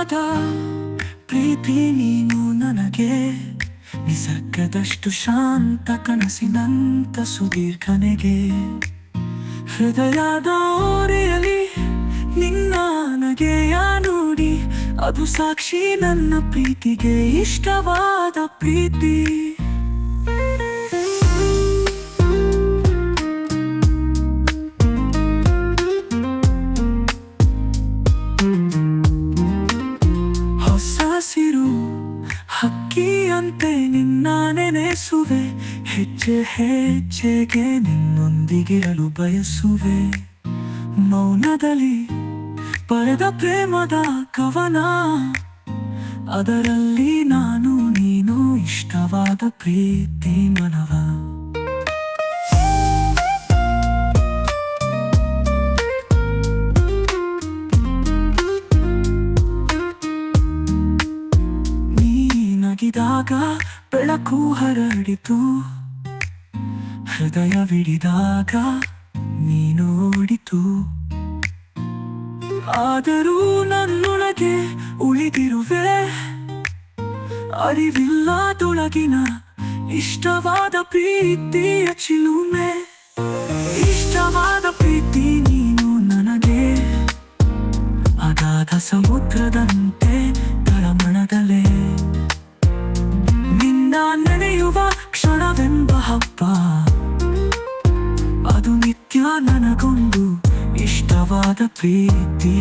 ನಿಜವಾದ ಪ್ರೀತಿ ನೀನು ನನಗೆ, ನಿಸರ್ಗದಷ್ಟು ಶಾಂತ ಕನಸಿನಂತ ಸುದೀರ್ಘ ನೆಗೆ. ಹೃದಯದ ಓರೆಯಲ್ಲಿ ನಿನ್ನ ನಗೆಯ ನುಡಿ, ಅದು ಸಾಕ್ಷಿ ನನ್ನ ಪ್ರೀತಿಗೆ ಇಷ್ಟವಾದ ಪ್ರೀತಿ. ಹಸಿರು ಹಕ್ಕಿಯಂತೆ ನಿನ್ನ ನೆನೆಸುವೆ, ಹೆಜ್ಜೆ ಹೆಜ್ಜೆಗೆ ನಿನ್ನೊಂದಿಗಿರಲು ಬಯಸುವೆ. ಮೌನದಲ್ಲಿ ಬರೆದ ಪ್ರೇಮದ ಕವನ, ಅದರಲ್ಲಿ ನಾನು ನೀನು ಇಷ್ಟವಾದ ಪ್ರೀತಿ ಮನವ. ನಗಿದಾಗ ಬೆಳಕು ಹರಡಿತು, ಹೃದಯವಿಡಿದಾಗ ನೀನು ಓಡಿತು. ಆದರೂ ನನ್ನೊಳಗೆ ಉಳಿದಿರುವೆ, ಅರಿವಿಲ್ಲದೊಳಗಿನ ಇಷ್ಟವಾದ ಪ್ರೀತಿಯ ಚಿಲುಮೆ. ಇಷ್ಟವಾದ ಪ್ರೀತಿ ನೀನು ನನಗೆ, ಅಗಾಧ ಸಮುದ್ರದಂತೆ ತಳಮಣದಲೇ. ನೆನೆಯುವ ಕ್ಷಣವೆಂಬ ಹಬ್ಬ, ಅದು ನಿತ್ಯ ನನಗೊಂದು ಇಷ್ಟವಾದ ಪ್ರೀತಿ.